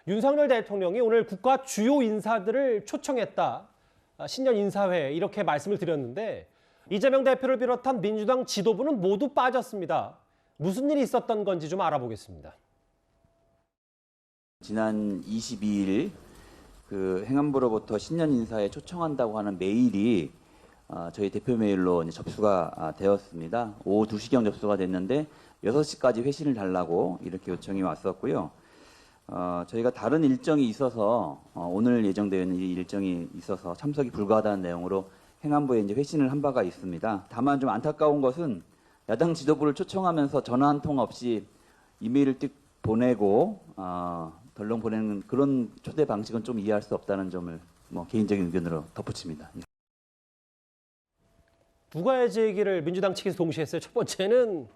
윤석열 대통령이 오늘 국가 주요 인사들을 초청했다. 신년 인사회 이렇게 말씀을 드렸는데 이재명 대표를 비롯한 민주당 지도부는 모두 빠졌습니다. 무슨 일이 있었던 건지 좀 알아보겠습니다. 지난 22일 그 행안부로부터 신년 인사에 초청한다고 하는 메일이 저희 대표 메일로 이제 접수가 되었습니다. 오후 2시경 접수가 됐는데 6시까지 회신을 달라고 이렇게 요청이 왔었고요. 저희가 다른 일정이 있어서 오늘 예정되어 있는 이 일정이 있어서 참석이 불가하다는 내용으로 행안부에 이제 회신을 한 바가 있습니다. 다만 좀 안타까운 것은 야당 지도부를 초청하면서 전화 한 통 없이 이메일을 띡 보내고 덜렁 보내는 그런 초대 방식은 좀 이해할 수 없다는 점을 개인적인 의견으로 덧붙입니다. 두 가지 얘기를 민주당 측에서 동시에 했어요. 첫 번째는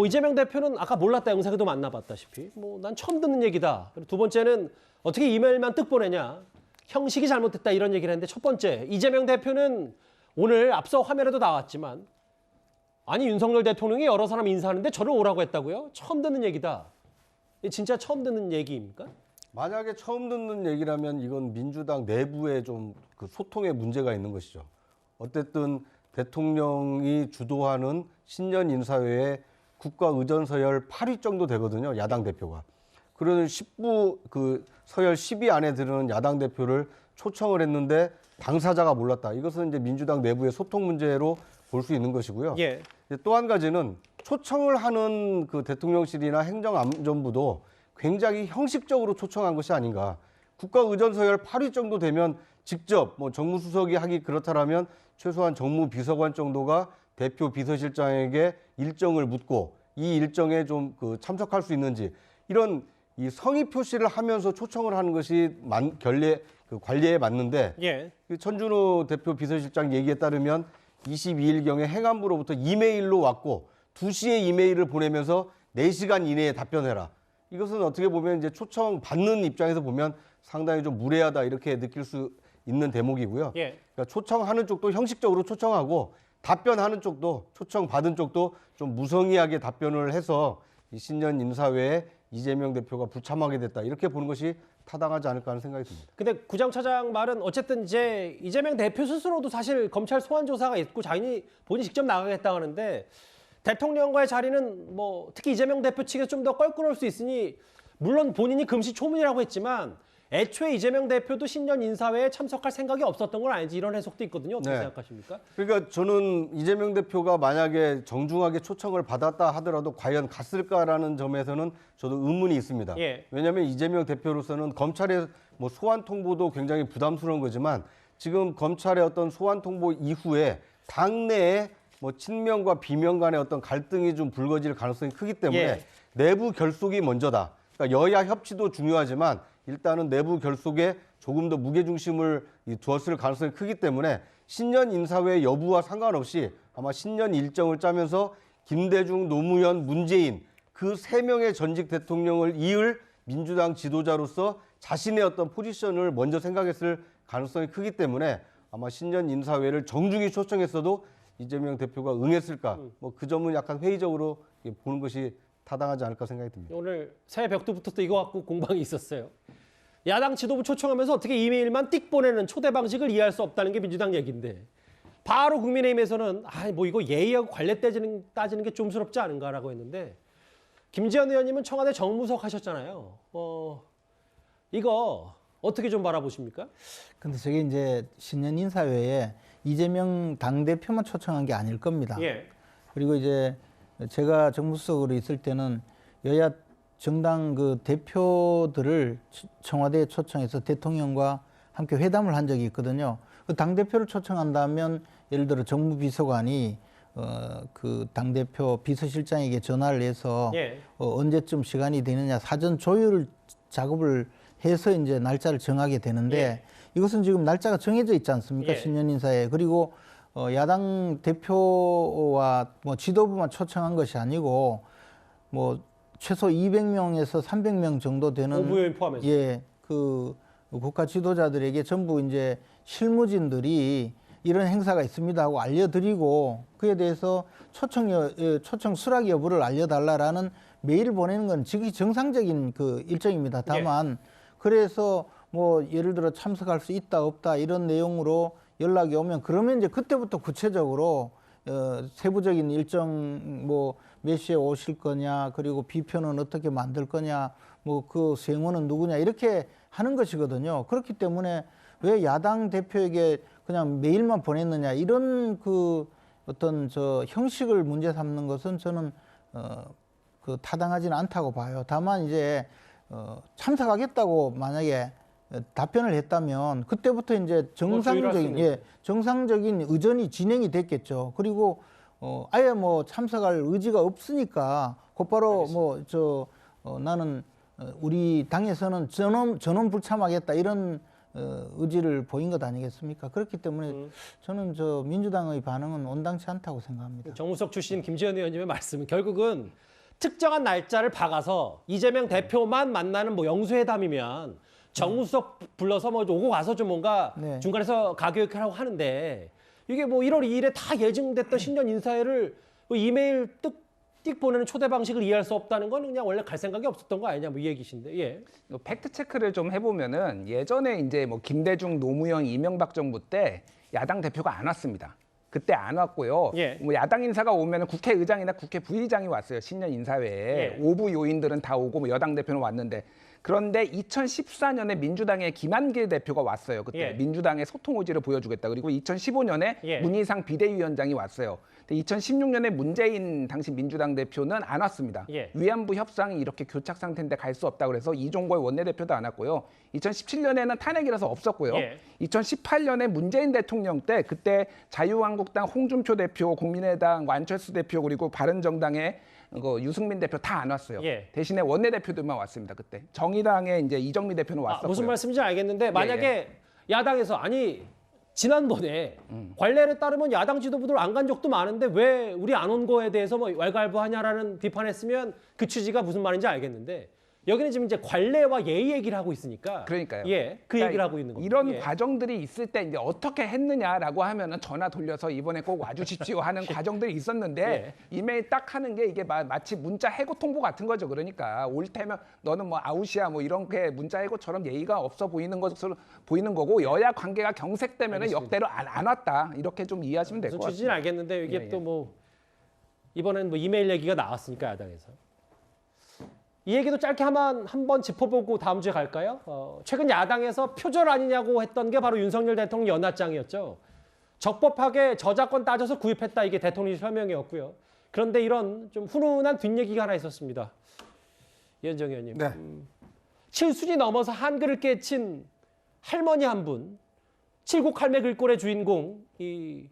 이재명 대표는 아까 몰랐다 영상에도 만나봤다시피 난 처음 듣는 얘기다. 그리고 두 번째는 어떻게 이메일만 뜩 보내냐. 형식이 잘못됐다 이런 얘기를 했는데 첫 번째 이재명 대표는 오늘 앞서 화면에도 나왔지만 아니 윤석열 대통령이 여러 사람 인사하는데 저를 오라고 했다고요? 처음 듣는 얘기다. 진짜 처음 듣는 얘기입니까? 만약에 처음 듣는 얘기라면 이건 민주당 내부에 좀 그 소통에 문제가 있는 것이죠. 어쨌든 대통령이 주도하는 신년 인사회에 국가 의전 서열 8위 정도 되거든요. 야당 대표가. 그러는 10부 그 서열 10위 안에 들어는 야당 대표를 초청을 했는데 당사자가 몰랐다. 이것은 이제 민주당 내부의 소통 문제로 볼 수 있는 것이고요. 예. 또 한 가지는 초청을 하는 그 대통령실이나 행정안전부도 굉장히 형식적으로 초청한 것이 아닌가. 국가 의전 서열 8위 정도 되면 직접 정무수석이 하기 그렇다라면 최소한 정무비서관 정도가 대표 비서실장에게 일정을 묻고 이 일정에 좀 참석할 수 있는지 이런 이 성의 표시를 하면서 초청을 하는 것이 관리에 맞는데 예. 천준호 대표 비서실장 얘기에 따르면 22일경에 행안부로부터 이메일로 왔고 2시에 이메일을 보내면서 4시간 이내에 답변해라. 이것은 어떻게 보면 이제 초청 받는 입장에서 보면 상당히 좀 무례하다 이렇게 느낄 수 있는 대목이고요. 예. 그러니까 초청하는 쪽도 형식적으로 초청하고 답변하는 쪽도 초청받은 쪽도 좀 무성의하게 답변을 해서 이 신년 인사회에 이재명 대표가 부참하게 됐다. 이렇게 보는 것이 타당하지 않을까 하는 생각이 듭니다. 근데 구장차장 말은 어쨌든 이제 이재명 대표 스스로도 사실 검찰 소환 조사가 있고 본인이 직접 나가겠다고 하는데 대통령과의 자리는 특히 이재명 대표 측에서 좀 더 껄끄러울 수 있으니 물론 본인이 금시초문이라고 했지만 애초에 이재명 대표도 신년 인사회에 참석할 생각이 없었던 건 아닌지 이런 해석도 있거든요. 어떻게 생각하십니까? 그러니까 저는 이재명 대표가 만약에 정중하게 초청을 받았다 하더라도 과연 갔을까라는 점에서는 저도 의문이 있습니다. 예. 왜냐하면 이재명 대표로서는 검찰의 소환 통보도 굉장히 부담스러운 거지만 지금 검찰의 어떤 소환 통보 이후에 당내에 친명과 비명 간의 어떤 갈등이 좀 불거질 가능성이 크기 때문에 예. 내부 결속이 먼저다. 그러니까 여야 협치도 중요하지만 일단은 내부 결속에 조금 더 무게중심을 두었을 가능성이 크기 때문에 신년 인사회 여부와 상관없이 아마 신년 일정을 짜면서 김대중, 노무현, 문재인 그 3명의 전직 대통령을 이을 민주당 지도자로서 자신의 어떤 포지션을 먼저 생각했을 가능성이 크기 때문에 아마 신년 인사회를 정중히 초청했어도 이재명 대표가 응했을까? 그 점은 약간 회의적으로 보는 것이 타당하지 않을까 생각이 듭니다. 오늘 새해 벽도 붙었다 이거 갖고 공방이 있었어요. 야당 지도부 초청하면서 어떻게 이메일만 띡 보내는 초대 방식을 이해할 수 없다는 게 민주당 얘기인데 바로 국민의힘에서는 이거 예의하고 관례 따지는 게 좀스럽지 않은가라고 했는데 김지현 의원님은 청와대 정무석 하셨잖아요. 이거 어떻게 좀 바라보십니까? 근데 저게 이제 신년 인사회에 이재명 당대표만 초청한 게 아닐 겁니다. 예. 그리고 이제 제가 정무수석으로 있을 때는 여야 정당 그 대표들을 청와대에 초청해서 대통령과 함께 회담을 한 적이 있거든요. 그 당대표를 초청한다면 예를 들어 정무비서관이 그 당대표 비서실장에게 전화를 해서 예. 언제쯤 시간이 되느냐 사전 조율 작업을 해서 이제 날짜를 정하게 되는데 예. 이것은 지금 날짜가 정해져 있지 않습니까? 예. 신년 인사에. 그리고 야당 대표와 지도부만 초청한 것이 아니고 최소 200명에서 300명 정도 되는 노무현 포함해서. 그 국가 지도자들에게 전부 이제 실무진들이 이런 행사가 있습니다 하고 알려드리고 그에 대해서 초청 수락 여부를 알려달라라는 메일을 보내는 건 지극히 정상적인 그 일정입니다. 다만 그래서 뭐 예를 들어 참석할 수 있다 없다 이런 내용으로 연락이 오면 그러면 이제 그때부터 구체적으로 세부적인 일정 뭐 몇 시에 오실 거냐 그리고 비표는 어떻게 만들 거냐 뭐 그 수행원은 누구냐 이렇게 하는 것이거든요. 그렇기 때문에 왜 야당 대표에게 그냥 메일만 보냈느냐 이런 그 어떤 저 형식을 문제 삼는 것은 저는 그 타당하지는 않다고 봐요. 다만 이제 참석하겠다고 만약에 답변을 했다면 그때부터 이제 정상적인 의전이 진행이 됐겠죠. 그리고 아예 뭐 참석할 의지가 없으니까 곧바로 나는 우리 당에서는 전원 불참하겠다 이런 의지를 보인 것 아니겠습니까? 그렇기 때문에 저는 저 민주당의 반응은 온당치 않다고 생각합니다. 정무석 출신 김지현 의원님의 말씀은 결국은 특정한 날짜를 박아서 이재명 대표만 만나는 뭐 영수회담이면 정무석 불러서 뭐 오고 가서 좀 뭔가 네. 중간에서 가교육하라고 하는데 이게 뭐 1월 2일에 다 예정됐던 신년 인사회를 뭐 이메일 띡 보내는 초대 방식을 이해할 수 없다는 건 그냥 원래 갈 생각이 없었던 거 아니냐 뭐 이 얘기신데. 예. 팩트 체크를 좀 해보면은 예전에 이제 뭐 김대중, 노무현, 이명박 정부 때 야당 대표가 안 왔습니다. 그때 안 왔고요. 예. 뭐 야당 인사가 오면은 국회의장이나 국회 부의장이 왔어요. 신년 인사회에. 예. 오부 요인들은 다 오고 뭐 여당 대표는 왔는데 그런데 2014년에 민주당의 김한길 대표가 왔어요. 그때 예. 민주당의 소통 의지를 보여주겠다. 그리고 2015년에 예. 문희상 비대위원장이 왔어요. 근데 2016년에 문재인 당시 민주당 대표는 안 왔습니다. 예. 위안부 협상이 이렇게 교착 상태인데 갈 수 없다 그래서 이종걸 원내대표도 안 왔고요. 2017년에는 탄핵이라서 없었고요. 예. 2018년에 문재인 대통령 때 그때 자유한국당 홍준표 대표, 국민의당 안철수 대표 그리고 바른정당의 유승민 대표 다 안 왔어요. 예. 대신에 원내대표들만 왔습니다. 그때 정의당의 이제 이정미 대표는 왔었고요. 무슨 말씀인지 알겠는데 만약에 야당에서 아니 지난번에 관례에 따르면 야당 지도부들 안 간 적도 많은데 왜 우리 안 온 거에 대해서 뭐 왈가왈부하냐라는 비판했으면 그 취지가 무슨 말인지 알겠는데 여기는 지금 이제 관례와 예의 얘기를 하고 있으니까 그러니까요. 예, 그 그러니까 얘기를 하고 있는 겁니다. 이런 예. 과정들이 있을 때 이제 어떻게 했느냐라고 하면은 전화 돌려서 이번에 꼭 와주십시오 하는 과정들이 있었는데 예. 이메일 딱 하는 게 이게 마치 문자 해고 통보 같은 거죠. 그러니까 올 테면 너는 뭐 아웃이야 뭐 이런 게 문자 해고처럼 예의가 없어 보이는 것으로 보이는 거고 여야 관계가 경색되면은 알겠습니다. 역대로 안 왔다 이렇게 좀 이해하시면 될 것 무슨 취지는 같습니다. 알겠는데 이게 예, 또 뭐 이번엔 뭐 이메일 얘기가 나왔으니까 야당에서 이 얘기도 짧게 한번 짚어보고 다음 주에 갈까요? 최근 야당에서 표절 아니냐고 했던 게 바로 윤석열 대통령 연하장이었죠. 적법하게 저작권 따져서 구입했다 이게 대통령 설명이었고요. 그런데 이런 좀 훈훈한 뒷얘기가 하나 있었습니다. 이현정 의원님. 네. 7순이 넘어서 한글을 깨친 할머니 한 분, 칠곡 할매 글꼴의 주인공 이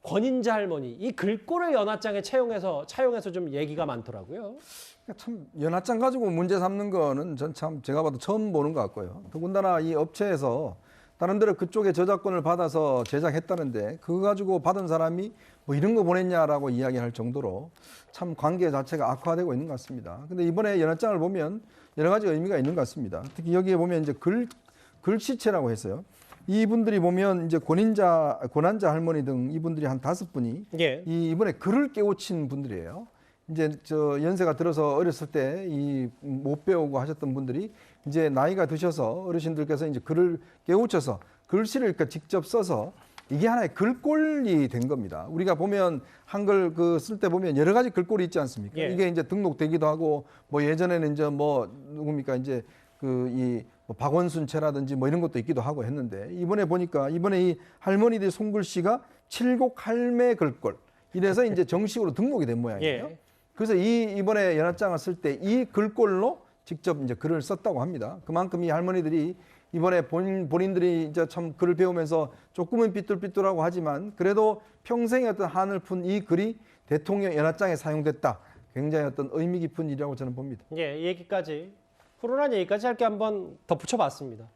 권인자 할머니 이 글꼴을 연하장에 차용해서 좀 얘기가 많더라고요. 참 연하장 가지고 문제 삼는 거는 전 참 제가 봐도 처음 보는 것 같고요. 더군다나 이 업체에서 다른 데로 그쪽에 저작권을 받아서 제작했다는데 그거 가지고 받은 사람이 뭐 이런 거 보냈냐라고 이야기할 정도로 참 관계 자체가 악화되고 있는 것 같습니다. 근데 이번에 연하장을 보면 여러 가지 의미가 있는 것 같습니다. 특히 여기에 보면 이제 글씨체라고 했어요. 이분들이 보면 이제 권한자 할머니 등 이분들이 한 5분이 예. 이번에 글을 깨우친 분들이에요. 이제 저 연세가 들어서 어렸을 때 이 못 배우고 하셨던 분들이 이제 나이가 드셔서 어르신들께서 이제 글을 깨우쳐서 글씨를 그러니까 직접 써서 이게 하나의 글꼴이 된 겁니다. 우리가 보면 한글 그 쓸 때 보면 여러 가지 글꼴이 있지 않습니까? 예. 이게 이제 등록되기도 하고 뭐 예전에는 이제 뭐 누굽니까 이제 그 뭐 박원순체라든지 뭐 이런 것도 있기도 하고 했는데 이번에 보니까 이번에 이 할머니들 손글씨가 칠곡 할매 글꼴 이래서 이제 정식으로 등록이 된 모양이에요. 예. 그래서 이번에 연합장을 쓸 때 이 글꼴로 직접 이제 글을 썼다고 합니다. 그만큼 이 할머니들이 이번에 본인들이 이제 참 글을 배우면서 조금은 삐뚤삐뚤하고 하지만 그래도 평생의 어떤 한을 푼 이 글이 대통령 연합장에 사용됐다. 굉장히 어떤 의미 깊은 일이라고 저는 봅니다. 예, 이 얘기까지 훈훈한 얘기까지 짧게 한번 덧붙여 봤습니다.